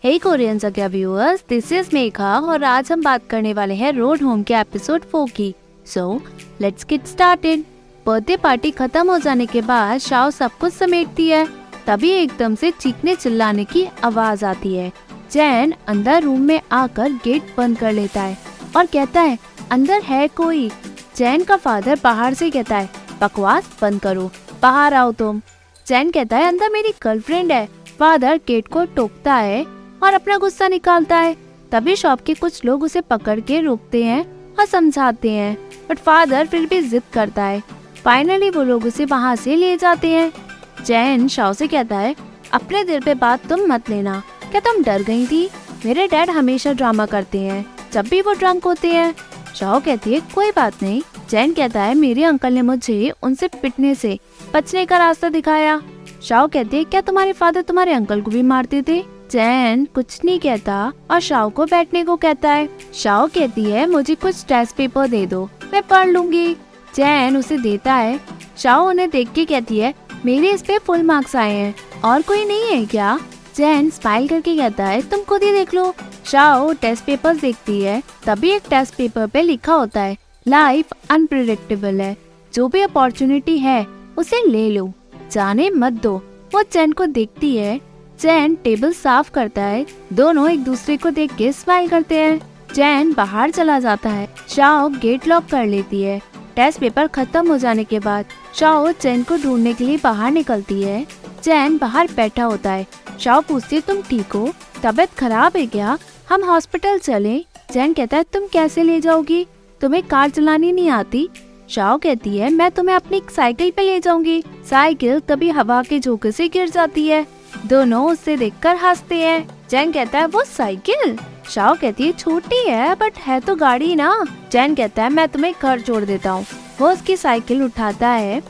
हे Korean जगह viewers, this is Megha और आज हम बात करने वाले हैं रोड होम के एपिसोड 4 की। So let's get started. Birthday party खत्म हो जाने के बाद शाओ सब कुछ समेटती है, तभी एकदम से चीखने चिल्लाने की आवाज आती है। जैन अंदर रूम में आकर गेट बंद कर लेता है और कहता है अंदर है कोई। जैन का फादर बाहर से कहता है बकवास बंद करो, बाहर आओ तुम। जैन कहता है अंदर मेरी गर्लफ्रेंड है। फादर गेट को टोकता है और अपना गुस्सा निकालता है। तभी शॉप के कुछ लोग उसे पकड़ के रोकते हैं और समझाते हैं, बट फादर फिर भी जिद करता है। फाइनली वो लोग उसे वहाँ से ले जाते हैं। जैन शाओ से कहता है अपने दिल पे बात तुम मत लेना, क्या तुम डर गई थी? मेरे डैड हमेशा ड्रामा करते हैं जब भी वो ड्रंक होते हैं। शाओ कहती है कोई बात नहीं। जैन कहता है मेरे अंकल ने मुझे उनसे पिटने से बचने का रास्ता दिखाया। शाओ कहती है क्या तुम्हारे फादर तुम्हारे अंकल को भी मारते थे? जैन कुछ नहीं कहता और शाओ को बैठने को कहता है। शाओ कहती है मुझे कुछ टेस्ट पेपर दे दो, मैं पढ़ लूंगी। जैन उसे देता है। शाओ उन्हें देख के कहती है मेरे इस पे फुल मार्क्स आए हैं, और कोई नहीं है क्या? जैन स्माइल करके कहता है तुम खुद ही देख लो। शाओ टेस्ट पेपर देखती है, तभी एक टेस्ट पेपर पे लिखा होता है लाइफ अनप्रिडिक्टेबल है, जो भी अपॉर्चुनिटी है उसे ले लो, जाने मत दो। वो जैन को देखती है। जैन टेबल साफ करता है। दोनों एक दूसरे को देख के स्माइल करते हैं। जैन बाहर चला जाता है। शाओ गेट लॉक कर लेती है। टेस्ट पेपर खत्म हो जाने के बाद शाओ जैन को ढूंढने के लिए बाहर निकलती है। जैन बाहर बैठा होता है। शाओ पूछती है तुम ठीक हो? तबीयत खराब है क्या? हम हॉस्पिटल चलें? जैन कहता है तुम कैसे ले जाओगी? तुम्हें कार चलानी नहीं आती? शाओ कहती है मैं तुम्हें अपनी साइकिल पे ले जाऊंगी। साइकिल तभी हवा के झोंके से गिर जाती है। दोनों उससे देखकर हंसते हैं। जैन कहता है वो साइकिल? शाओ कहती है छोटी है बट है तो गाड़ी ना। जैन कहता है मैं तुम्हें घर छोड़ देता हूँ। वो उसकी साइकिल उठाता है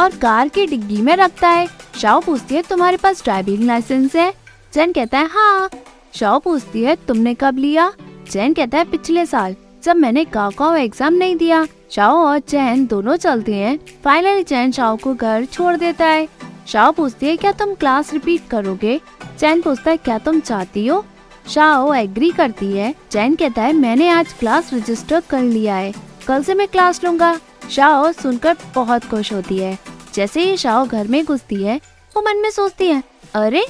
और कार की डिग्गी में रखता है। शाओ पूछती है तुम्हारे पास ड्राइविंग लाइसेंस है? जैन कहता है हाँ। शाओ पूछती है तुमने कब लिया? जैन कहता है पिछले साल, जब मैंने गाओ एग्जाम नहीं दिया। शाओ और जैन दोनों चलते हैं। फाइनली जैन शाओ को घर छोड़ देता है। शाओ पूछती है क्या तुम क्लास रिपीट करोगे? जैन पूछता है क्या तुम चाहती हो? शाओ एग्री करती है। जैन कहता है मैंने आज क्लास रजिस्टर कर लिया है, कल से मैं क्लास लूंगा। शाओ सुनकर बहुत खुश होती है। जैसे ही शाओ घर में घुसती है वो मन में सोचती है अरे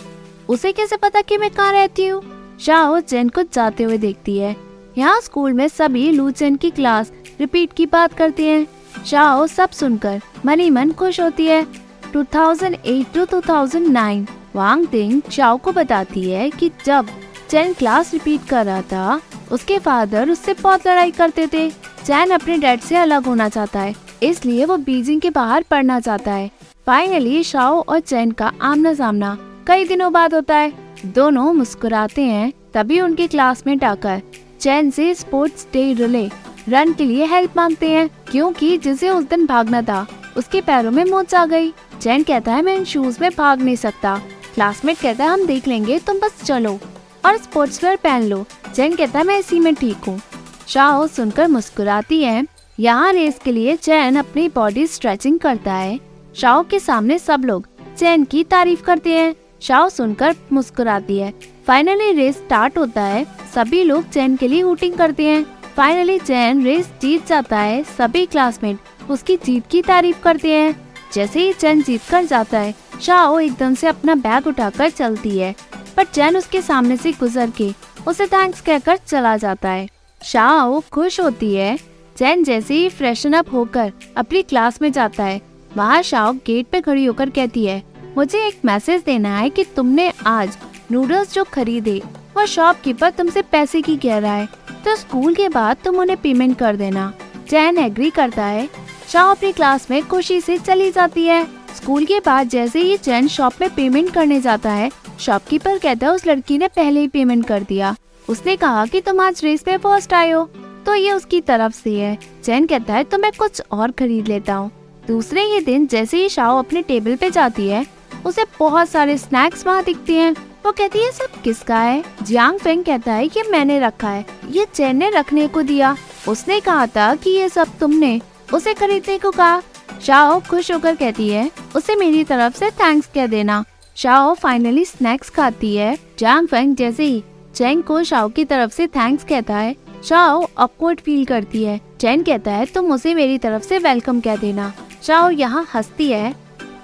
उसे कैसे पता कि मैं कहाँ रहती हूँ? शाओ जैन को जाते हुए देखती है। यहाँ स्कूल में सभी लू जैन की क्लास रिपीट की बात करते हैं। शाओ सब सुनकर मन ही मन खुश होती है। 2008 to 2009 वांग तिंग शाओ को बताती है कि जब जैन क्लास रिपीट कर रहा था उसके फादर उससे बहुत लड़ाई करते थे। जैन अपने डैड से अलग होना चाहता है, इसलिए वो बीजिंग के बाहर पढ़ना चाहता है। फाइनली शाओ और जैन का आमना सामना कई दिनों बाद होता है। दोनों मुस्कुराते हैं। तभी उनके क्लासमेट आकर जैन से स्पोर्ट्स डे रिले रन के लिए हेल्प मांगते हैं, क्योंकि जिसे उस दिन भागना था उसके पैरों में मोच आ गई। जैन कहता है मैं इन शूज में भाग नहीं सकता। क्लासमेट कहता है हम देख लेंगे, तुम बस चलो और स्पोर्ट्स वेयर पहन लो। जैन कहता है मैं इसी में ठीक हूँ। शाओ सुनकर मुस्कुराती है। यहाँ रेस के लिए जैन अपनी बॉडी स्ट्रेचिंग करता है। शाओ के सामने सब लोग जैन की तारीफ करते हैं। शाओ सुनकर मुस्कुराती है। फाइनली रेस स्टार्ट होता है। सभी लोग जैन के लिए हूटिंग करते हैं। फाइनली जैन रेस जीत जाता है। सभी क्लासमेट उसकी जीत की तारीफ करते हैं। जैसे ही जैन जीत कर जाता है शाओ एकदम से अपना बैग उठाकर चलती है, पर जैन उसके सामने से गुजर के उसे थैंक्स कहकर चला जाता है। शाओ खुश होती है। जैन जैसे ही फ्रेशन अप होकर अपनी क्लास में जाता है, वहाँ शाओ गेट पे खड़ी होकर कहती है मुझे एक मैसेज देना है कि तुमने आज नूडल्स जो खरीदे वो शॉपकीपर तुमसे पैसे की कह रहा है, तो स्कूल के बाद तुम उन्हें पेमेंट कर देना। जैन एग्री करता है। शाओ अपनी क्लास में खुशी से चली जाती है। स्कूल के बाद जैसे ही जैन शॉप में पेमेंट करने जाता है, शॉपकीपर कहता है उस लड़की ने पहले ही पेमेंट कर दिया। उसने कहा कि तुम आज रेस में फर्स्ट आए हो, तो ये उसकी तरफ से है। जैन कहता है तो मैं कुछ और खरीद लेता हूँ। दूसरे ही दिन जैसे ही शाओ अपने टेबल पे जाती है, उसे बहुत सारे स्नैक्स वहाँ दिखते हैं। वो कहती है सब किसका है? जियांग फेंग कहता है कि मैंने रखा है, ये जैन ने रखने को दिया। उसने कहा था कि ये सब तुमने उसे खरीदने को कहा। शाओ खुश होकर कहती है उसे मेरी तरफ से थैंक्स कह देना। शाओ फाइनली स्नैक्स खाती है। जांग फेंग जैसे ही चेन को शाओ की तरफ से थैंक्स कहता है, शाओ ऑकवर्ड फील करती है। चेन कहता है तुम उसे मेरी तरफ से वेलकम कह देना। शाओ यहाँ हंसती है।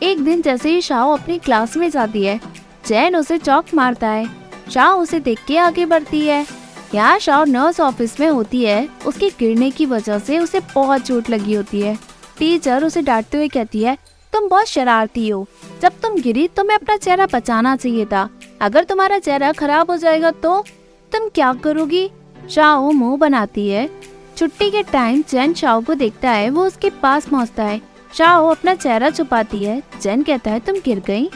एक दिन जैसे ही शाओ अपनी क्लास में जाती है, चेन उसे चौक मारता है। शाओ उसे देख के आगे बढ़ती है। यहाँ शाओ नर्स ऑफिस में होती है। उसके गिरने की वजह से उसे बहुत चोट लगी होती है। टीचर उसे डांटते हुए कहती है तुम बहुत शरारती हो, जब तुम गिरी तुम्हें अपना चेहरा बचाना चाहिए था, अगर तुम्हारा चेहरा खराब हो जाएगा तो तुम क्या करोगी। शाओ मुंह बनाती है। छुट्टी के टाइम चेन शाओ को देखता है, वो उसके पास पहुंचता है। शाओ अपना चेहरा छुपाती है। चेन कहता है तुम गिर गई,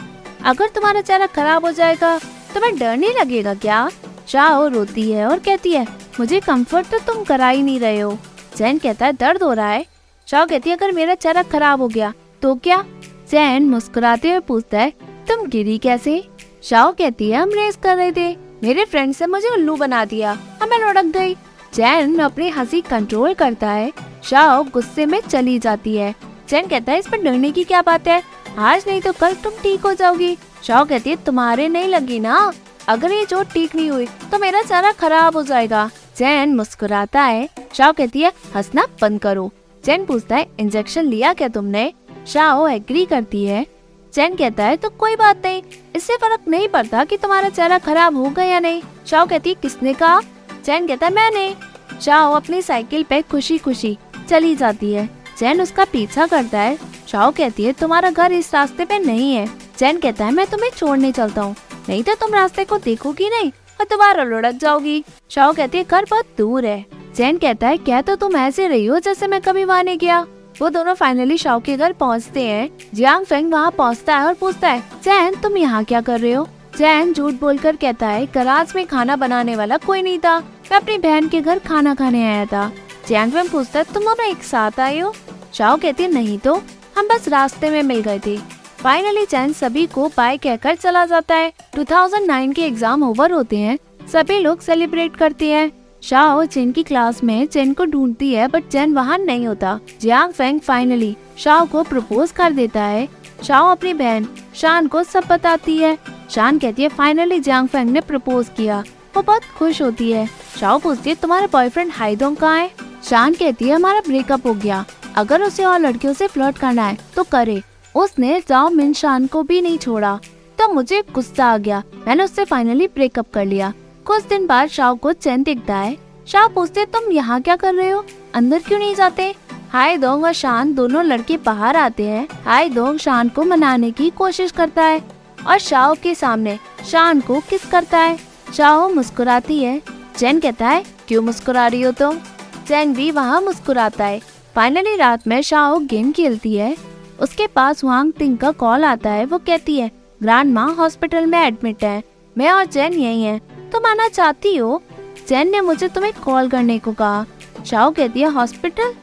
अगर तुम्हारा चेहरा खराब हो जाएगा तुम्हें डर नहीं लगेगा क्या। शाओ रोती है और कहती है मुझे कंफर्ट तो तुम करा ही नहीं रहे हो। चेन कहता है दर्द हो रहा है। शाओ कहती है अगर मेरा चेहरा खराब हो गया तो क्या। चेन मुस्कुराते हुए पूछता है तुम गिरी कैसे। शाओ कहती है हम रेस कर रहे थे, मेरे फ्रेंड से मुझे उल्लू बना दिया और मैं लुढ़क गई। चैन अपनी हंसी कंट्रोल करता है। शाओ गुस्से में चली जाती है। चैन कहता है इस पर डरने की क्या बात है, आज नहीं तो कल तुम ठीक हो जाओगी। शाओ कहती है तुम्हारे नहीं लगी ना, अगर ये चोट ठीक नहीं हुई तो मेरा चेहरा खराब हो जाएगा। चैन मुस्कुराता है। शाओ कहती है हंसना बंद करो। चैन पूछता है इंजेक्शन लिया क्या तुमने। शाओ एग्री करती है। चैन कहता है तो कोई बात नहीं, इससे फर्क नहीं पड़ता कि तुम्हारा चेहरा खराब होगा या नहीं। शाओ कहती है किसने कहा। चैन कहता है मैंने। शाओ अपनी साइकिल पे खुशी खुशी चली जाती है। चैन उसका पीछा करता है। शाओ कहती है तुम्हारा घर इस रास्ते पे नहीं है। चैन कहता है मैं तुम्हें छोड़ने चलता हूँ, नहीं तो तुम रास्ते को देखोगी नहीं और दोबारा लुढ़क जाओगी। शाओ कहती है घर बहुत दूर है। चैन कहता है क्या तो तुम ऐसे रही हो जैसे मैं कभी वहाँ नहीं गया। वो दोनों फाइनली शाओ के घर पहुँचते हैं। जियांग फेंग वहाँ पहुँचता है और पूछता है चैन तुम यहाँ क्या कर रहे हो। चैन झूठ बोलकर कहता है गराज में खाना बनाने वाला कोई नहीं था, मैं अपनी बहन के घर खाना खाने आया था। जियांग फेंग पूछता है तुम दोनों एक साथ आए हो। शाओ कहती है नहीं तो, हम बस रास्ते में मिल गए थे। फाइनली चैन सभी को बाय कहकर चला जाता है। 2009 के एग्जाम ओवर होते हैं, सभी लोग सेलिब्रेट करते हैं। शाओ चेन की क्लास में चेन को ढूंढती है बट चेन वहाँ नहीं होता। जियांग फेंग फाइनली शाओ को प्रपोज कर देता है। शाओ अपनी बहन शान को सब बताती है। शान कहती है फाइनली जियांग फेंग ने प्रपोज किया। वो बहुत खुश होती है। शाओ पूछती है तुम्हारा बॉयफ्रेंड हाइदोंग कहाँ है। शान कहती है हमारा ब्रेकअप हो गया, अगर उसे और लड़कियों से फ्लर्ट करना है तो करे। उसने जाओ मिन शान को भी नहीं छोड़ा, तो मुझे गुस्सा आ गया, मैंने उससे फाइनली ब्रेकअप कर लिया। कुछ दिन बाद शाओ को चैन दिखता है। शाओ पूछते तुम यहाँ क्या कर रहे हो, अंदर क्यों नहीं जाते। हाइदोंग और शान दोनों लड़के बाहर आते हैं। हाइदोंग शान को मनाने की कोशिश करता है और शाओ के सामने शान को किस करता है। शाओ मुस्कुराती है। चैन कहता है क्यों मुस्कुरा रही हो तुम। चैन भी वहाँ मुस्कुराता है। फाइनली रात में शाओ गेम खेलती है। उसके पास वांग तिंग का कॉल आता है। वो कहती है ग्रैंड माँ हॉस्पिटल में एडमिट है, मैं और चैन यही हैं, तुम आना चाहती हो। चैन ने मुझे तुम्हें कॉल करने को कहा। शाओ कहती है हॉस्पिटल।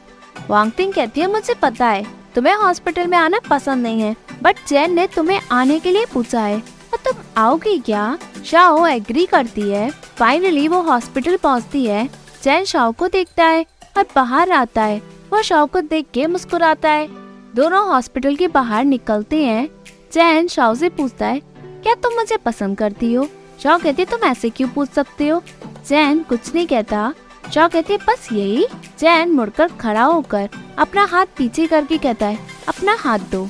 वांग तिंग कहती है मुझे पता है तुम्हें हॉस्पिटल में आना पसंद नहीं है, बट चैन ने तुम्हें आने के लिए पूछा है और तुम आओगी क्या। शाओ एग्री करती है। फाइनली वो हॉस्पिटल पहुँचती है। चैन शाओ को देखता है और बाहर आता है। वो शाओ को देख के मुस्कुराता है। दोनों हॉस्पिटल के बाहर निकलते हैं। चैन शाओ से पूछता है क्या तुम मुझे पसंद करती हो। शाओ कहती है तुम ऐसे क्यों पूछ सकते हो। चैन कुछ नहीं कहता। शाओ कहती है बस यही। चैन मुड़कर खड़ा होकर अपना हाथ पीछे करके कहता है अपना हाथ दो।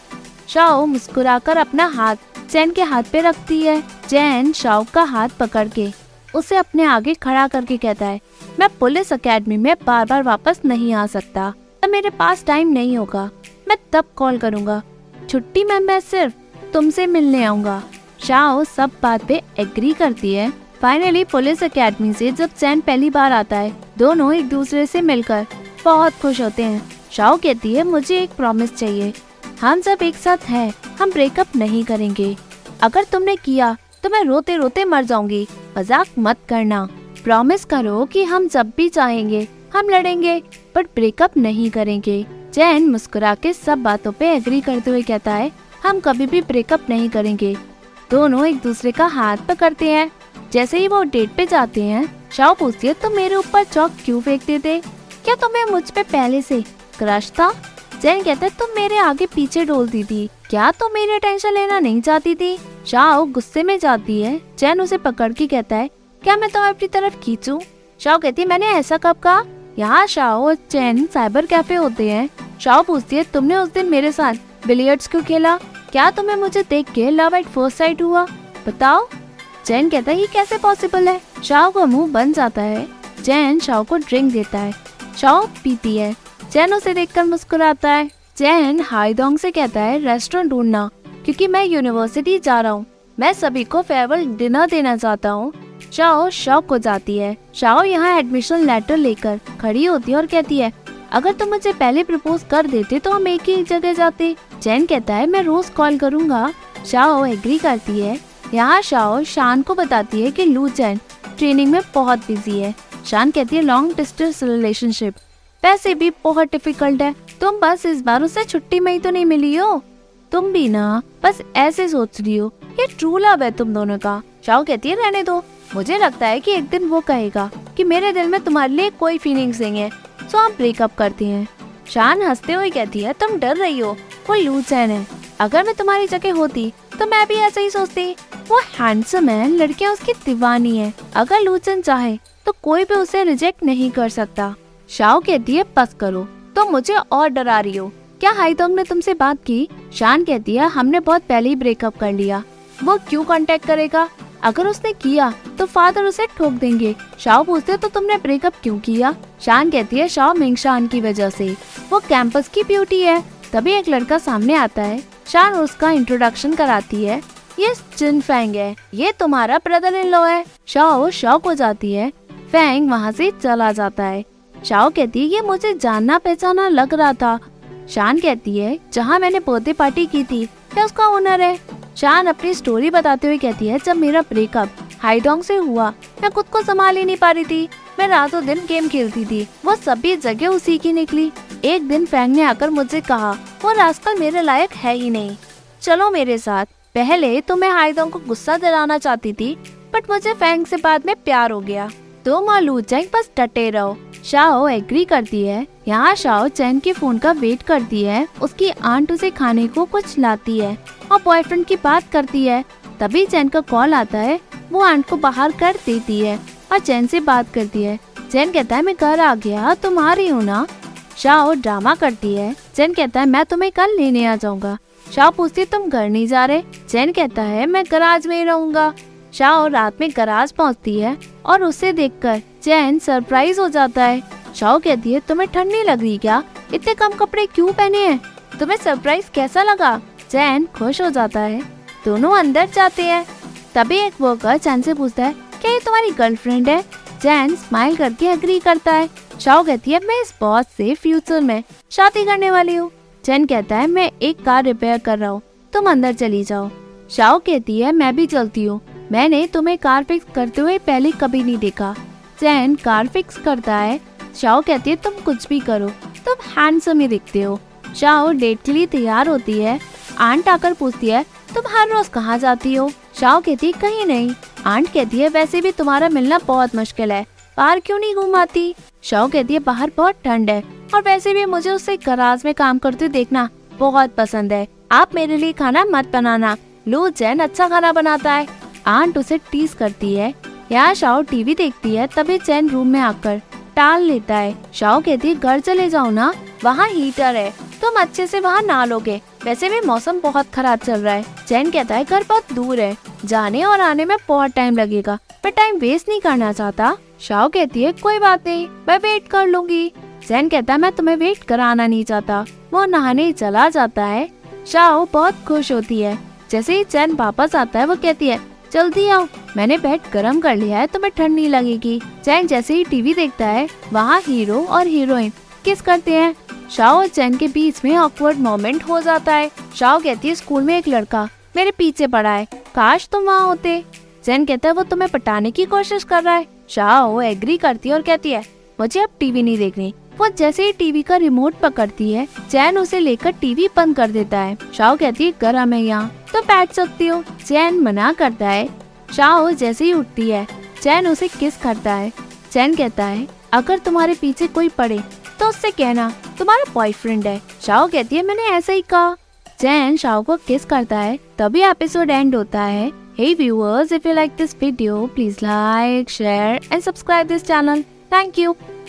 शाओ मुस्कुराकर अपना हाथ चैन के हाथ पे रखती है। चैन शाओ का हाथ पकड़ के उसे अपने आगे खड़ा करके कहता है मैं पुलिस एकेडमी में बार बार वापस नहीं आ सकता, तब मेरे पास टाइम नहीं होगा, मैं तब कॉल करूँगा, छुट्टी में मैं सिर्फ तुमसे मिलने आऊँगा। शाओ सब बात पे एग्री करती है। फाइनली पुलिस एकेडमी से जब चैन पहली बार आता है, दोनों एक दूसरे से मिलकर बहुत खुश होते हैं। शाओ कहती है मुझे एक प्रॉमिस चाहिए, हम सब एक साथ हैं, हम ब्रेकअप नहीं करेंगे, अगर तुमने किया तो मैं रोते रोते मर जाऊंगी, मजाक मत करना, प्रॉमिस करो कि हम जब भी चाहेंगे हम लड़ेंगे बट ब्रेकअप नहीं करेंगे। चैन मुस्कुरा के सब बातों पे एग्री करते हुए कहता है हम कभी भी ब्रेकअप नहीं करेंगे। दोनों एक दूसरे का हाथ पकड़ते हैं। जैसे ही वो डेट पे जाते हैं, शाओ पूछती है तुम मेरे ऊपर चौक क्यों फेंकते थे, क्या तुम्हें मुझ पे पहले से क्रश था। चैन कहता है तुम मेरे आगे पीछे डोलती थी, क्या तुम मेरी टेंशन लेना नहीं चाहती थी। शाओ गुस्से में जाती है। चैन उसे पकड़ के कहता है, क्या मैं तुम्हें अपनी तरफ खींचूं? शाओ कहती है, मैंने ऐसा कब कहा? यहाँ शाओ और चैन साइबर कैफे होते हैं। शाओ पूछती है, तुमने उस दिन मेरे साथ बिलियर्ड्स क्यों खेला? क्या तुम्हें मुझे देख के लव एट फर्स्ट साइट हुआ? बताओ। चैन कहता है, ये कैसे पॉसिबल है? शाओ का मुंह बन जाता है। चैन शाओ को ड्रिंक देता है। शाओ पीती है। चैन उसे देखकर मुस्कुराता है। चैन हाईडोंग से कहता है, रेस्टोरेंट ढूंढना, क्योंकि मैं यूनिवर्सिटी जा रहा हूँ। मैं सभी को फेयरवेल डिनर देना चाहता हूँ। शाओ शॉक हो जाती है। शाओ यहाँ एडमिशन लेटर लेकर खड़ी होती है और कहती है, अगर तुम मुझे पहले प्रपोज कर देते तो हम एक ही जगह जाते। चैन कहता है, मैं रोज कॉल करूँगा। शाओ एग्री करती है। यहाँ शाओ शान को बताती है कि लू चैन ट्रेनिंग में बहुत बिजी है। शान कहती है, लॉन्ग डिस्टेंस रिलेशनशिप वैसे भी बहुत डिफिकल्ट है। तुम बस इस बार उससे छुट्टी में ही तो नहीं मिली हो। तुम भी ना बस ऐसे सोच रही हो। ये ट्रू लव है तुम दोनों का। शाओ कहती है, रहने दो। मुझे लगता है कि एक दिन वो कहेगा कि मेरे दिल में तुम्हारे लिए कोई फीलिंग्स नहीं है, सो हम ब्रेकअप करते हैं। शान हंसते हुए कहती है, तुम डर रही हो, वो लू चैन है। अगर मैं तुम्हारी जगह होती तो मैं भी ऐसे ही सोचती। वो हैंडसम है, लड़कियां उसकी दीवानी है। अगर लू चैन चाहे तो कोई भी उसे रिजेक्ट नहीं कर सकता। शाओ कहती है, बस करो, तुम मुझे और डरा रही हो। क्या हाईडोंग ने तुमसे बात की? शान कहती है, हमने बहुत पहले ही ब्रेकअप कर लिया। वो क्यों कांटेक्ट करेगा? अगर उसने किया तो फादर उसे ठोक देंगे। शाओ पूछते, तो तुमने ब्रेकअप क्यों किया? शान कहती है, शाओ मिंगशान की वजह से। वो कैंपस की ब्यूटी है। तभी एक लड़का सामने आता है। शान उसका इंट्रोडक्शन कराती है, ये जिन फेंग है, ये तुम्हारा ब्रदर इन लॉ है। शाओ शॉक हो जाती है। फेंग वहाँ से चला जाता है। शाओ कहती है, ये मुझे जानना पहचाना लग रहा था। शान कहती है, जहाँ मैंने बर्थडे पार्टी की थी, क्या उसका ओनर है? शान अपनी स्टोरी बताते हुए कहती है, जब मेरा ब्रेकअप हाईडोंग से हुआ, मैं खुद को संभाल ही नहीं पा रही थी। मैं रातों दिन गेम खेलती थी। वो सभी जगह उसी की निकली। एक दिन फेंग ने आकर मुझसे कहा, वो रास्कल मेरे लायक है ही नहीं, चलो मेरे साथ। पहले तो मैं हाईडोंग को गुस्सा दिलाना चाहती थी, बट मुझे फेंग से बाद में प्यार हो गया। तुम और लू चैन बस डटे रहो। शाओ एग्री करती है। यहाँ शाओ चैन के फोन का वेट करती है। उसकी आंट उसे खाने को कुछ लाती है और बॉयफ्रेंड की बात करती है। तभी चैन का कॉल आता है। वो आंट को बाहर कर देती है और चैन से बात करती है। चैन कहता है, मैं घर आ गया, तुम आ रही हो ना? शाओ ड्रामा करती है। चैन कहता है, मैं तुम्हें कल लेने आ जाऊंगा। शाओ पूछती है, तुम घर नहीं जा रहे? चैन कहता है, मैं गराज में ही रहूंगा। शाओ रात में गराज पहुंचती है और उसे देखकर चैन सरप्राइज हो जाता है। शाओ कहती है, तुम्हें ठंड नहीं लग रही क्या? इतने कम कपड़े क्यों पहने हैं? तुम्हें सरप्राइज कैसा लगा? चैन खुश हो जाता है। दोनों अंदर जाते हैं। तभी एक वर्कर चैन से पूछता है, क्या ये तुम्हारी गर्लफ्रेंड है? चैन स्माइल करके एग्री करता है। शाओ कहती है, मैं इस बॉस से फ्यूचर में शादी करने वाली हूँ। चैन कहता है, मैं एक कार रिपेयर कर रहा हूँ, तुम अंदर चली जाओ। शाओ कहती है, मैं भी चलती हूँ, मैंने तुम्हें कार फिक्स करते हुए पहले कभी नहीं देखा। चैन कार फिक्स करता है। शाओ कहती है, तुम कुछ भी करो, तुम हैंडसम ही दिखते हो। शाओ डेट के लिए तैयार होती है। आंट आकर पूछती है, तुम हर रोज कहाँ जाती हो? शाओ कहती है, कहीं नहीं। आंट कहती है, वैसे भी तुम्हारा मिलना बहुत मुश्किल है, बाहर क्यों नहीं घुमाती? शाओ कहती है, बाहर बहुत ठंड है और वैसे भी मुझे उससे गराज में काम करते देखना बहुत पसंद है। आप मेरे लिए खाना मत बनाना, लू चैन अच्छा खाना बनाता है। आंट उसे टीज करती है। यहाँ शाओ टीवी देखती है। तभी चैन रूम में आकर टाल लेता है। शाओ कहती है, घर चले जाओ ना, वहाँ हीटर है, तुम अच्छे से वहाँ नहा लोगे, वैसे भी मौसम बहुत खराब चल रहा है। चैन कहता है, घर बहुत दूर है, जाने और आने में बहुत टाइम लगेगा, मैं टाइम वेस्ट नहीं करना चाहता। शाओ कहती है, कोई बात नहीं, मैं वेट कर लूंगी। चैन कहता है, मैं तुम्हें वेट कराना नहीं चाहता। वो नहाने चला जाता है। शाओ बहुत खुश होती है। जैसे ही चैन वापस आता है, वो कहती है, जल्दी आओ, मैंने बेड गरम कर लिया है, तुम्हें ठंड नहीं लगेगी। चैन जैसे ही टीवी देखता है, वहाँ हीरो और हीरोइन किस करते हैं। शाओ और चैन के बीच में ऑकवर्ड मोमेंट हो जाता है। शाओ कहती है, स्कूल में एक लड़का मेरे पीछे पड़ा है, काश तुम वहाँ होते। चैन कहता है, वो तुम्हें पटाने की कोशिश कर रहा है। शाओ एग्री करती है और कहती है, मुझे अब टीवी नहीं देखनी। वो जैसे ही टीवी का रिमोट पकड़ती है, चैन उसे लेकर टीवी बंद कर देता है। शाओ कहती है, गरम है यहाँ, तो बैठ सकती हो। चैन मना करता है। शाओ जैसे ही उठती है, चैन उसे किस करता है। चैन कहता है, अगर तुम्हारे पीछे कोई पड़े तो उससे कहना तुम्हारा बॉयफ्रेंड है। शाओ कहती है, मैंने ऐसा ही कहा। जैन शाओ को किस करता है, तभी एपिसोड एंड होता है। Hey viewers, if you like this video, please like, share and subscribe this channel. Thank you.